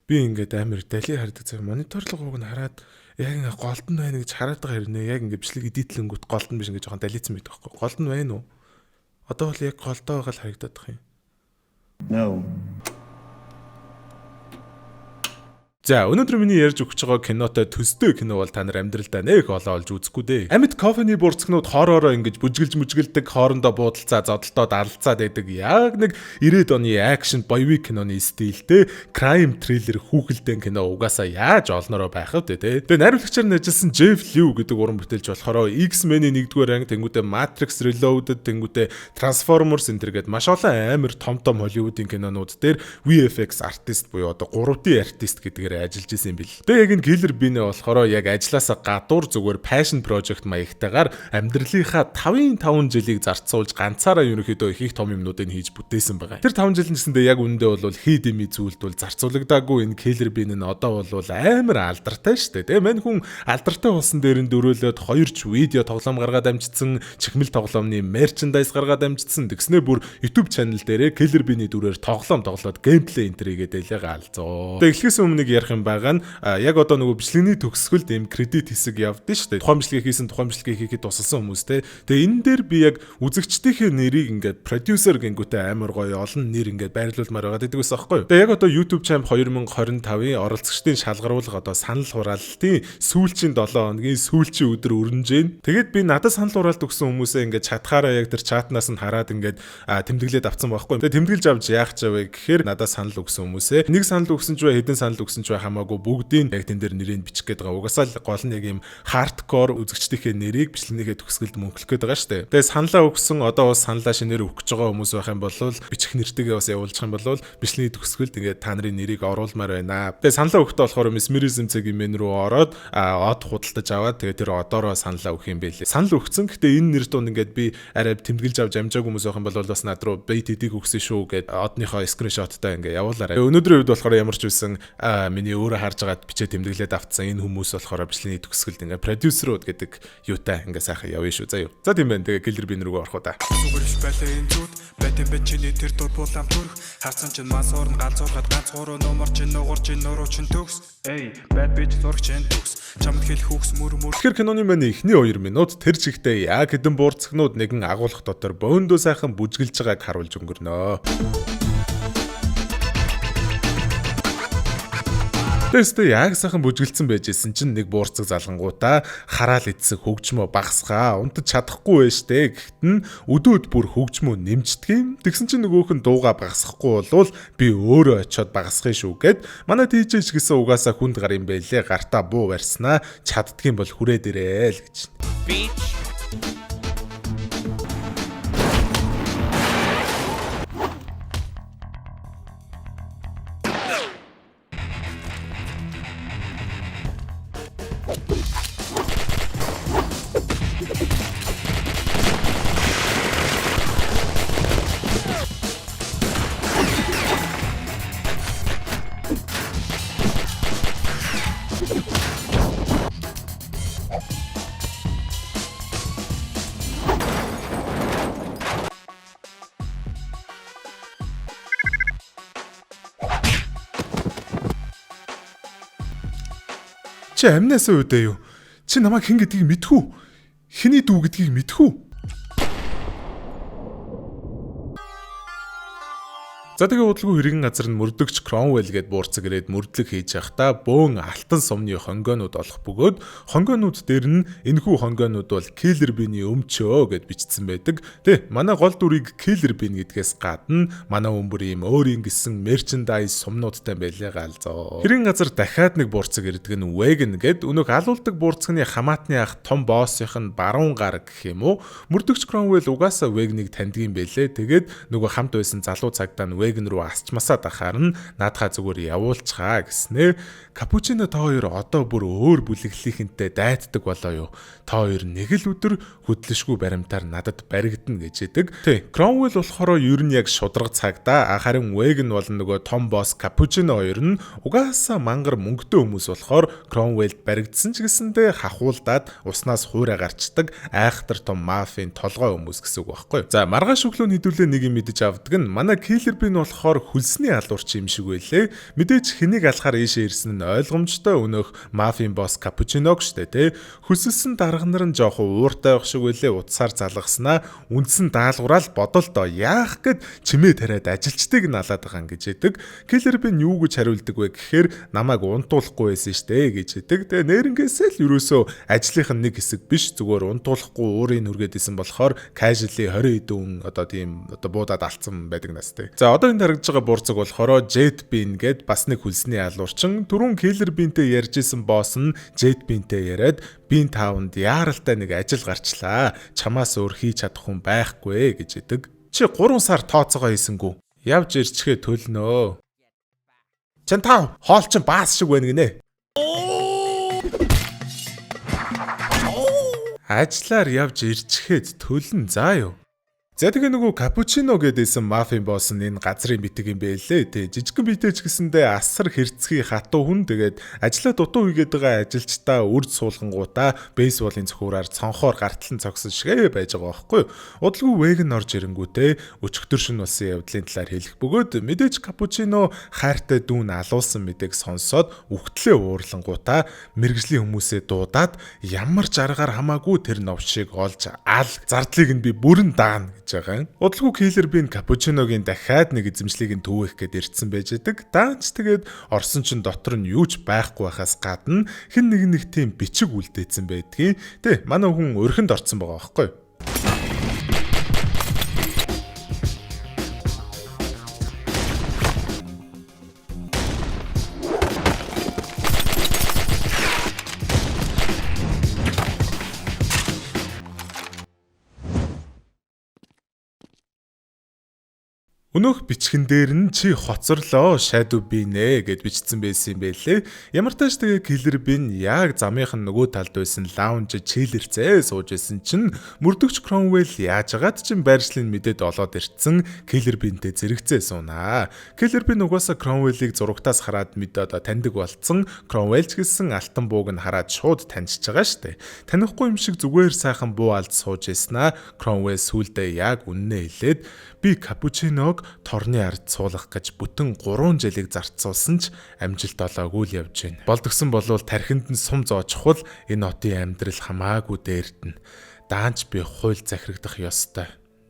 Би ингээд амар дали хардаг цаг мониторлогоог нь хараад яг ингээд голд нь байна гэж хараад байгаа хэрнээ яг ингээд бичлэг эдитлэнгүүт голд нь биш ингээд жоохон далицсан байдаг байхгүй. Голд нь байна уу? Одоо бол яг голдоо байгаа л харагдаад байгаа юм. No. За өнөөдөр миний ярьж өгч байгаа кинотой төстэй кино бол та нар амьдралдаа нэх олоо олж үзэхгүй дээ. Амьд кофений бурцгнууд хороороо ингэж бүжгэлж мүжгэлдэг, хоорондоо буудалцаа, зодолтоод алалцаад байдаг. Яг нэг 90-ад оны акшн боевик киноны стилтэй crime thriller хүүхэлдэйн кино угаасаа яаж олноороо байх вэ те. Тэгээ найруулагчаар нь ажилласан Jeff Liu гэдэг уран бүтээлч болохоор X-Men-ийн 1-р анги, тэнгуүтэ Matrix Reloaded, тэнгуүтэ Transformers энэ төргээд маш олон амар том Hollywood-ийн кинонууд дээр VFX артист буюу одоо 3D артист гэдгээр ажиллаж исэн юм бил. Тэгээ яг энэ Killer Bean болохоор яг ажилласаа гадуур зүгээр passion project маягтайгаар амьдралынхаа 5 жилийг зарцуулж ганцаараа ерөнхийдөө их том юмнуудыг хийж бүтээсэн байгаа. Тэр 5 жил гэсэндээ яг үндэ бол хий дэми зүйлд бол зарцуулагдаагүй энэ Killer Bean нь одоо бол амар алдартай шүү дээ. Тэгээ мань хүн алдартай болсон дээр нь дөрөөлөд 2 видео тоглоом гаргаад амжицсан, чихмэл тоглоомны merchandise гаргаад амжицсан. Тэгснээр бүр YouTube channel дээрээ Killer Bean-ийн дүрээр тоглоом тоглоод gameplay энтерийгээ дэлгээ галзуу. Тэгээ эхлээс өмнө нэг ярих юм байгаа нь яг одоо нөгөө бичлэгний төгсгөлд ийм кредит хэсэг явдсан шүү дээ. Тухайн бичлэгийг хийсэн, тухайн бичлэгийг хийхэд тусалсан хүмүүс те. Тэгээ энэ дээр би яг үзэгчдийнхээ нэрийг ингээд продюсер гингүүтэй амар гоё олон нэр ингээд байрлуулмаар байгаа гэдэг ус аахгүй юу. Тэгээ яг одоо YouTube Champ 2025-ын оролцогчдын шалгаруулга одоо санал хураалтын сүүлчийн 7 хоногийн сүүлчийн өдөр өрнөж гин. Тэгээд би надад санал хураалт өгсөн хүмүүсээ ингээд чатгаараа яг тэр чатнаас нь хараад ингээд тэмдэглээд авцсан байхгүй. Тэгээ тэмдэглэж авч яах ч вэ гэхээр надад санал өгсөн хүмүүсээ нэг санал өгсөн ч вэ хэдэн санал өгсөн ч вэ хамаагүй бүгдийн яг тэн дээр нэрийг бичих гээд байгаа. Угаасаа л гол нь яг юм хардкор үзэгчдийнхээ нэрийг бичлэгнийхээ төгсгөлд мөнгөлөх гээд байгаа шүү дээ. Тэгээ саналаа өгсөн одоо бас саналаа шинээр өгч байгаа хүмүүс байх юм бол бичих нэртэйгээ бас явуулчих юм бол бичлэгний төгсгөлд ингээд та нарын нэрийг оруулмаар байна. Тэгээ саналаа өгөхдөө болохоор mesmerism цагийн мен рүү ороод од худалдаж аваад тэгээ тэр одоороо саналаа өгөх юм байлээ. Санал өгсөн. Гэтэ энэ нэр дунд ингээд би арай тэмдэглэж авч амжаагүй хүмүүс байх юм бол бас над руу бит эдийг өгсөн шүү гэд одныхоо скриншоттай ингээд явуулаарай. Өнөөдрийн үед болохоор ямар ч үсэн миний өөрөө харж байгаад бичээ тэмдэглээд авцсан энэ хүмүүс болохоор бичлэгний төгсгөлд ингээ продюсерууд гэдэг юутай ингээ сайхан явъя шүү заа юу. За тийм байна. Тэгээ Killer Bean рүү орох уу та. Зүгээрш байлаа энэ зүуд бэтэн чиний тэр дур булам төрх харсан чин мас орн галзуурхад ганц гурав номер чин нугар чин нуруу чин төгс эй бад бич зураг чин төгс чамд хэл хүүхс мөр. Тэгэхээр киноны маань эхний 2 минут тэр чигтээ яг хэдэн буурцгнууд нэгэн агуулах дотор бөөндөө сайхан бүжгэлж байгааг харуулж өнгөрнөө. Тэстэ яг сайхан бүжгэлцсэн байжсэн чинь нэг буурцаг залгангуудаа хараал эцэг хөгжмөө багсгаа унтаж чадахгүй байж тээ гэхдээ өдөөд бүр хөгжмөө нэмждэг юм. Тэгсэн чинь нөгөөх нь дууга багсахгүй болвол би өөрөө очиод багсахын шүү гэд манай DJ гэсэн угаасаа хүнд гар юм байлээ. Гартаа буу барьснаа чаддгийм бол хүрээд ирээ л гэж. Чи амнасаа үдээ юу? Чи намайг хэн гэдгийг мэдхүү? Хэний дүү гэдгийг мэдхүү? За тэгээ удалгүй хэрэгэн газар нь мөрдөгч Cromwell гээд буурцаг ирээд мөрдлөг хийж явахдаа бөөн алтан сумны хонгойнууд олох бөгөөд хонгойнууд дээр нь энэхүү хонгойнууд бол Killer Bean-ийн өмчөө гэд бичсэн байдаг. Тэ манай гол дүрийг Killer Bean гэдгээс гадна манай өмбөр ийм өөрийн гисэн merchandise сумнуудтай байлээ галзоо. Хэрэгэн газар дахиад нэг буурцаг ирдэг нь Wagon гээд өнөөх алуулдаг буурцагны хамаатны ах том боссынх нь баруун гар гэх юм уу. Мөрдөгч Cromwell угаасаа Wagon-ыг таньдгийн байлээ. Тэгээд нөгөө хамт байсан залуу цагдаа нь Wagon руу асчмасаа дахаар нь наадхаа зүгээр явуулцгаа гэснээр Капучино та хоёр одоо бүр өөр бүлэглэлийнхэнтэй дайтдаг болоо юу. Та хоёр нэг л өдөр хөдлөшгүй баримтаар надад баригдана гэж яадаг. Тэ Cromwell болохоор ер нь яг шудраг цагдаа харин Wagon бол нөгөө том босс Капучино хоёр нь угаасаа мангар мөнгөтэй хүмүүс болохоор Cromwell баригдсан ч гэсэндээ хахуулдаад уснаас хуурай гарчдаг айхтар том мафийн толгой хүмүүс гэсэн үг байхгүй. За маргааш өглөө хэдүүлээ нэг юм мэдэж авдаг нь манай Killer Bean нь болохоор хөлсний алуурч юм шиг байлээ. Мэдээж хэнийг алахаар ийшээ ирсэн нь ойлгомжтой. Өнөөх мафийн босс капучиног штэ тий. Хөсөлсөн дарга нар нь жоохон ууртай байх шиг байлээ. Утсаар залгаснаа үндсэн даалгавраал бодолдоо яах гэд чимээ тариад ажилчдыг налаад байгаа юм гэж яддаг. Киллер Бин юу гэж хариулдаг вэ гэхээр намайг унтуулахгүй байсан штэ гэж яддаг. Тэгээ нэрнгээсээ л ерөөсөө ажлынх нь нэг хэсэг биш, зүгээр унтуулахгүй уурыг нүргээдсэн болохоор casually 20 хэдэн одоо тийм одоо буудаад алдсан байдаг настай. За одоо энд харагдж байгаа бурцаг болохоор Jet Bean гэд бас нэг хөлсний алуурчин. Түрүүн Killer Bean-тэй ярьжсэн босс нь Jet Bean-тэй яриад Bean Town-д яаралтай нэг ажил гарчлаа. Чамаас өөр хийж чадах хүн байхгүй гэж яддаг. Чи 3 сар тооцоогоо хийсэнгүү. Явж ирчгээ төлнөө. Чан тав хоол чин баас шиг байна гинэ. Ажлаар явж ирчгээд төлн заа юу. За тэгээ нөгөө капучино гэдээсэн мафийн босс нь энэ газрын битэг юм байлээ. Тэ жижигхэн битэйч гэсэндээ асар хэрцгий хатуу хүн. Тэгээд ажлаа дутуу хийгээд байгаа ажилчдаа үрд суулгангуудаа бейсболын цөхөөрөөр цонхоор гарталн цогсон шигээ байж байгаа байхгүй юу. Удалгүй вэгн орж ирэнгүүтээ өчигдөр шөнө болсон явдлын талаар хэлэх бөгөөд мэдээж капучино хайртай дүүн алуулсан мэдээг сонсоод үхтлээ уурлангуудаа мэрэгжлийн хүмүүсээ дуудаад ямар ч аргаар хамаагүй тэр новшийг олж ал зардлыг нь би бүрэн даана гэж байгаа. Удалгүй Killer Bean капучиногийн дахиад нэг эзэмшлийг нь төвөөх гээд ирдсэн байж байгаа. Даанч тэгээд орсон чин дотор нь юу ч байхгүй байхаас гадна хэн нэг тийм бичиг үлдээсэн байдгийг. Тэ манай хүн өрхөнд орцсон байгаа байхгүй юу? Өнөөх бичгэн дээр нь чи хоцорлоо Shadow Bean гэд бичсэн байсан юм байлээ. Ямар тааш тэгээ Killer Bean яг замынхан нөгөө талд байсан лаунж чийлэрцээ сууж байсан чинь мөрдөгч Cromwell яаж агаад чин байршлыг мэдээд олоод ирцэн Killer Bean-тэй зэрэгцээ суунаа. Killer Bean угаасаа Cromwell-ийг зурагтаас хараад мэдээд таньдаг болцсон. Cromwell ч гэсэн алтан бууг нь хараад шууд таньж байгаа штэ. Танихгүй юм шиг зүгээр сайхан буу алд сууж яснаа. Cromwell сүулдэ яг үннээ хэлээд би капучиног торны ард суулгах гэж бүтэн 3 жилиг зарцуулсан ч амжилт олоогүй л явж байна. Болдгсон болвол тархинд нь сум зоочхвол энэ хотын амьдрал хамаагүй дээрдэн. Даанч би хууль захирагдах ёстой.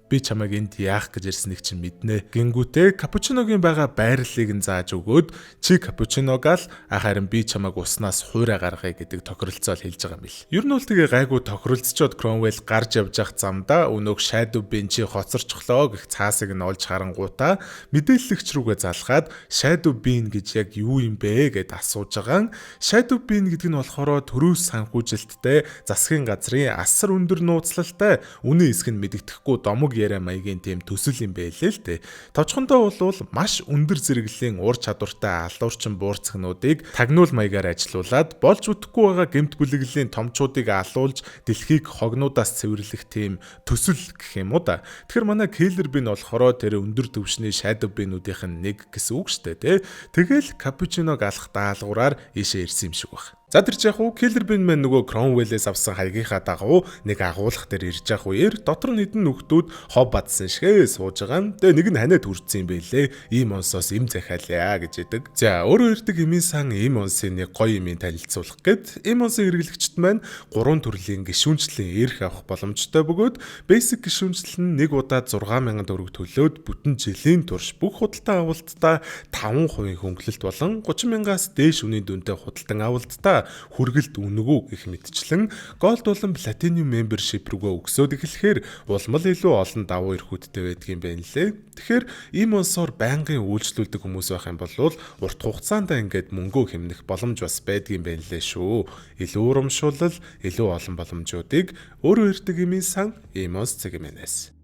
Би чамайг энд яах гэж ирснийг чинь мэднэ. Гингүүтээ капучиногийн байгаа байрлалыг нь зааж өгөөд чи капучиног ал харин би чамайг уснаас хуурай гаргая гэдэг тохиролцоол хэлж байгаа юм бил. Ер нь бол тэгээ гайгүй тохиролцчоод Cromwell гарч явж явах замдаа өнөөх Shadow Bean чи хоцорчглоо гэх цаасыг нь олж харангуутаа мэдээлэгч рүүгээ залгаад Shadow Bean гэж яг юу юм бэ гэд асууж байгаа. Shadow Bean гэдэг нь болохоор төрөөс санхүүжилттэй засгийн газрын асар өндөр нууцлалтай үнэн эсэх нь мэддэхгүй домог яриа маягийн тийм төсөл юм байлээ л дээ. Товчхондоо бол маш өндөр зэрэглэлийн ур чадвартай алуурчин буурцагнуудыг тагнуул маягаар ажилуулад болж үтэхгүй байгаа гэмт бүлэглэлийн томчуудыг алуулж дэлхийг хогнуудаас цэвэрлэх тийм төсөл гэх юм уу да. Тэгэхээр манай Killer Bean болохоор тэр өндөр төвшний Shadow Bean-уудынх нь нэг гэсэн үг штэ тий. Тэгэл капучиног алах даалгавраар ийшээ ирсэн юм шиг байна. За тэр яг уу Killer Bean маань нөгөө Cromwell-ээс авсан хаягийнхаа дагуу нэг агуулах дээр ирж явах үеэр дотор нь хэдэн нөхдүүд хов бадсан шигээ сууж байгаа. Тэгээ нэг нь ханиад хүрцсэн юм байлээ. Ийм онсоос им захиалъя гэж яадаг. За өөрөө ирдэг эмийн сан им онсын нэг гоё юмыг танилцуулах гээд им онсын хэрэглэгчд маань 3 төрлийн гишүүнчлийн эрх авах боломжтой бөгөөд basic гишүүнчлэл нь нэг удаа 6,000 төгрөг төлөөд бүтэн жилийн турш бүх худалдан авалтаа 5% хөнгөлөлт болон 30,000-аас дээш үнийн дүнтэй худалдан авалтаа хүргэлт үнэгүй гэх мэтчлэн Gold болон Platinum membership рүүгээ өгсөд эхлэхээр улмал илүү олон давуу эрхүүдтэй байдаг юм байна лээ. Тэгэхээр ийм онсоор байнгын үйлчлүүлдэг хүмүүс байх юм бол урт хугацаанд ингээд мөнгөө хэмнэх боломж бас байдаг юм байна лээ шүү. Илүү урамшуулал, илүү олон боломжуудыг өөрөө ирдэг эмийн сан ийм онс цэгмэнэс.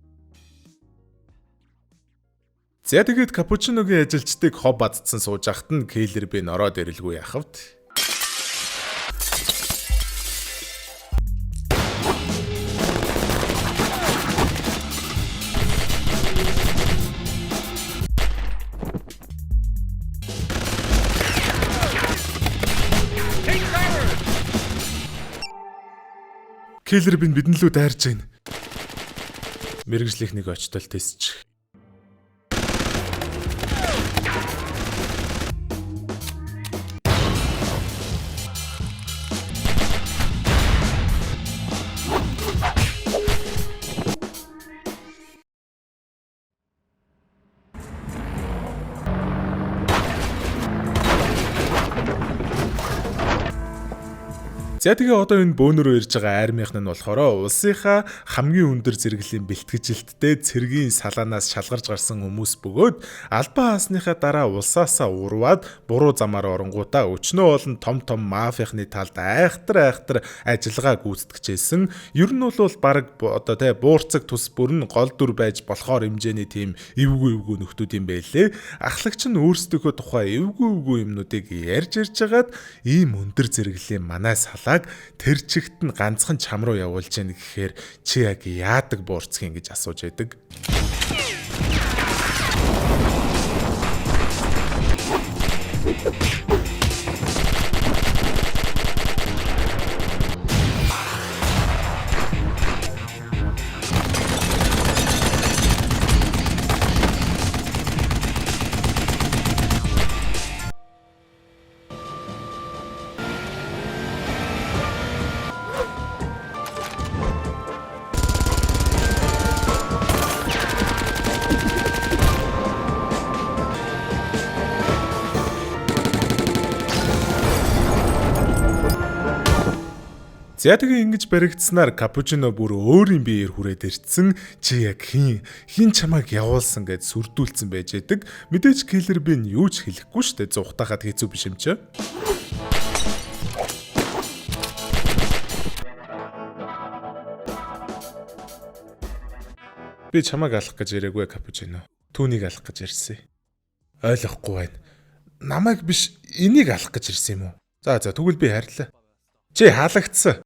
За тэгээд капучиногийн ажилчдыг хоб бадцсан сууж ахт нь Killer Bean ороод ирэлгүй яхавт. Killer Bean бидэн лүү дайрж байна. Мэргэжлийнхнийг очтол тесч. За тэгээ одоо энэ бөөнөрөө ирж байгаа армийнх нь болохоор улсынхаа хамгийн өндөр зэрэглэлийн бэлтгэжилттэй цэргийн салаанаас шалгарч гарсан хүмүүс бөгөөд албан хаасныхаа дараа улсаасаа урваад буруу замаар оронгуудаа өчнөө болон том мафийнхны талд айхтар ажиллагаа гүйцэтгэжсэн. Ер нь бол баг одоо тэ буурцаг тус бүрэн гол дүр байж болохоор хэмжээний тийм эвгүй нөхдүүд юм байлээ. Ахлагч нь өөрсдийнхөө тухай эвгүй юмнуудыг ярьж хагаад ийм өндөр зэрэглэлийн манай салааг тэр чигт нь ганцхан чам руу явуулж яах гэхээр чи яг яадаг буурцгийн гэж асууж байдаг. За тэгээ ингэж баригдсанаар капучино бүр өөрийн биеэр хүрээд ирсэн. Чи яг хин чамайг явуулсан гэж сүрдүүлсэн байж байдаг. Мэдээж киллер би нь юу ч хэлэхгүй штэ, зугтахад хэцүү биш юм чи. Би чамайг алах гэж ирээгүй капучино. Түүнийг алах гэж ирсэн. Ойлгохгүй байна. Намайг биш, энийг алах гэж ирсэн юм уу? За тэгвэл би хайрлаа. Чи хаалгацсан.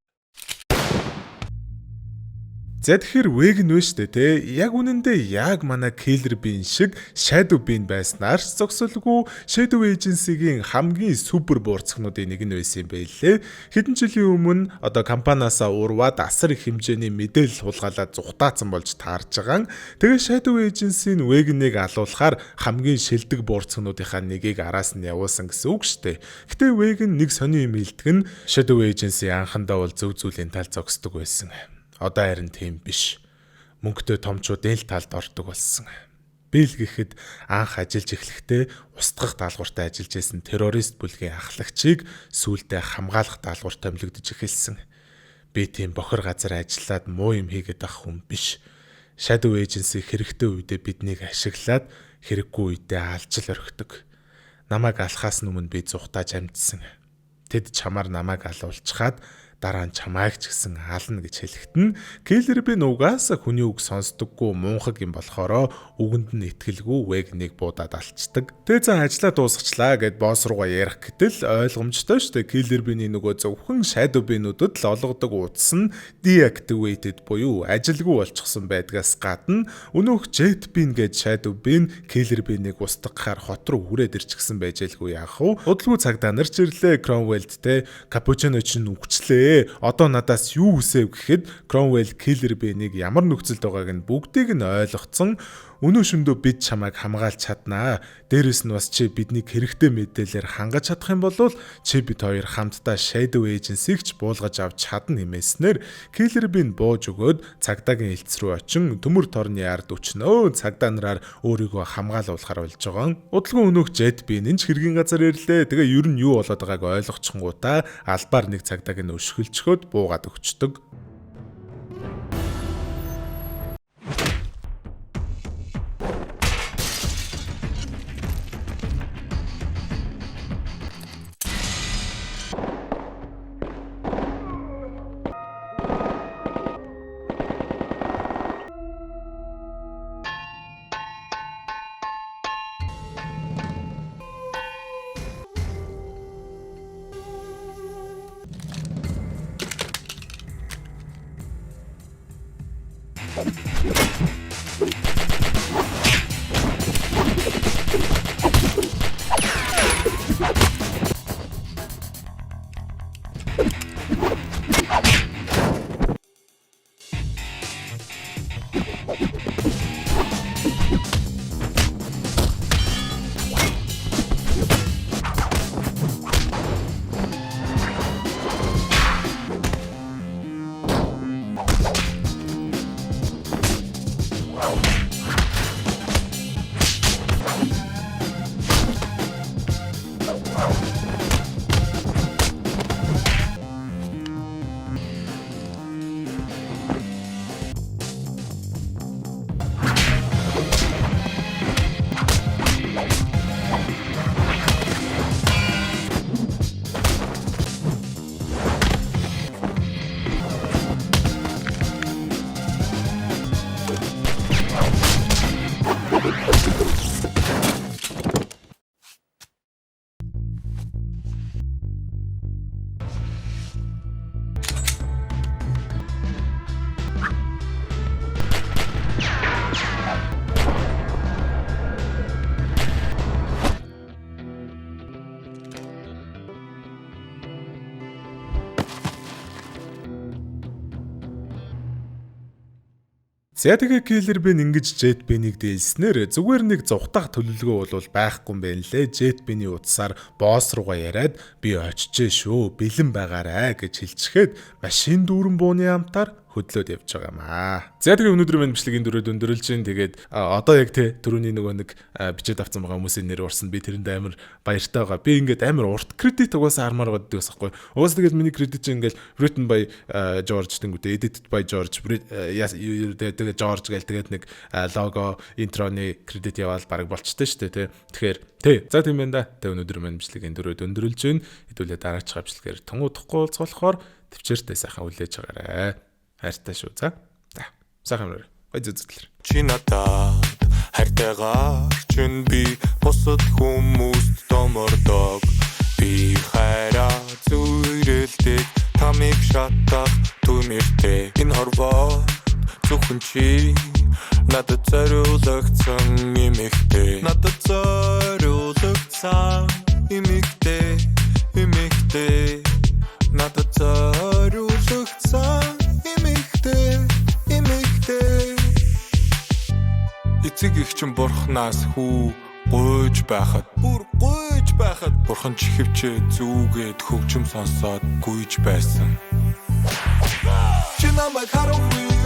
За тэгэхээр веган вэ штэ те. Яг үнэндээ яг манай Killer Bean шиг Shadow Bean байснаар ч зогсолгүй Shadow Agency-гийн хамгийн супер буурцгнуудын нэг нь байсан юм байлээ. Хэдэн жилийн өмнө одоо компаниасаа урваад асар их хэмжээний мэдээлэл хулгайлаад зүхтаацсан болж таарж байгаа. Тэгээ Shadow Agency нь веганыг алуулахаар хамгийн шилдэг буурцгнуудынхаа нэгийг араас нь явуулсан гэсэн үг штэ. Гэтэ веган нэг сони юм хэлдэг нь Shadow Agency анхандаа бол зөв зүйлийн тал зогсдог байсан. Одоо харин тийм биш. Мөнгөтэй томчуудын л талд ордог болсон. Би л гэхэд анх ажиллаж эхлэхдээ устгах даалгавартай ажиллаж байсан террорист бүлгийн ахлагчийг сүүлдээ хамгаалах даалгавар томилогдож эхэлсэн. Би тийм бохор газар ажиллаад муу юм хийгээд авах хүн биш. Shadow Agency хэрэгтэй үедээ биднийг ашиглаад хэрэггүй үедээ алжил орхидог. Намайг алхаас өмнө би зүхтааж амьдсан. Тэд чамаар намайг алуулчихад дараа нь чамайг ч гэсэн хаална гэж хэлэхдээ Killer Bean угаасаа хүний үг сонсдоггүй муухаг юм болохоро үгэнд нь итгэлгүй веганыг буудаад алчдаг. Тэгээ за ажиллаа дуусгачлаа гэд босс руугаа ярих гэтэл ойлгомжтой шүү дээ. Killer Bean-ийн нөгөө зөвхөн Shadow Bean-уудад л олгодог утас нь deactivated буюу ажилгүй болчихсон байдгаас гадна өнөөх Jet Bean гэж Shadow Bean Killer Bean-ыг устгахаар хот руу хүрээд ирчихсэн байж ялгүй яах вэ? Удалгүй цагдаа нарч ирлээ Cromwell-д те Cappuccino чинь үгчлээ. Одоо надаас юу хүсэв гэхэд Cromwell Killer Bean-ыг ямар нөхцөлд байгааг нь бүгдийг нь ойлгоцсон. Өнөө шөндөө бид чамайг хамгаалж чаднаа. Дээрээс нь бас чи биднийг хэрэгтэй мэдээлэлээр хангаж чадах юм бол чи бид хоёр хамтдаа Shadow Agency-г ч буулгаж авч чадна хэмээснээр Killer Bean бууж өгөөд цагдаагийн элц рүү очин төмөр торны ард өчнөө цагдаа нараар өөрийгөө хамгаалуулахар болж байгаа. Удалгүй өнөөх Jet Bean энэ ч хэргийн газар ирлээ. Тэгээ ер нь юу болоод байгааг ойлгочихгонгуудаа албаар нэг цагдааг нь өшгөлчгөөд буугаад өгчдөг. За тэгээ Killer Ben ингэж Jet Ben-ийг дээлснээр зүгээр нэг зугатах төлөвлөгөө бол байхгүй юм байна лээ. Jet Ben-ийн утсаар босс руугаа яриад би очижээ шүү, бэлэн байгаарай гэж хэлчихээд машин дүүрэн бууны амтаар хөдлөөд явж байгаа юм аа. За тэгээ өнөөдөр минь бичлэгийн дөрөв өндөрлж чинь тэгээд одоо яг тэ түрүүний нөгөө нэг бичээд авсан байгаа хүмүүсийн нэр урсан би тэрэнд амар баяртай байгаа. Би ингээд амар урт кредит угаасаа хармаар байдаг гэсэн байхгүй. Угаасаа тэгээд миний кредит чинь ингээд written by George тэнгүүтээ edited by George тэгээд George гээл тэгээд нэг лого интроны кредит яваал баг болчтой шүү дээ тэ. Тэгэхээр за тийм байна да. Тэ өнөөдөр минь бичлэгийн дөрөв өндөрлж чинь хэдүүлээ дараачих бичлэгээр тungуудахгүй уулзахаар төвчээртэй сайхан үлээж байгаарай. Хайртай шүү. За. Сайхан мөрөө. Гой зүзгэлэр. Чи надад хайртайгаар чин би бусад хүмүүст домордог. Би хайраа зүрэлдэг тамиг шатах түмэртэй. Энэ хорвоо зөвхөн чи надад зориулагдсан эмэгтэй. Надад зориулагдсан эмэгтэй. Надад зориулагдсан эцэг их чин бурхнаас хүү гуйж байхад бурхан чихвчээ зүгээд хөгжим сонсоод гуйж байсан. Чи намайг харахгүй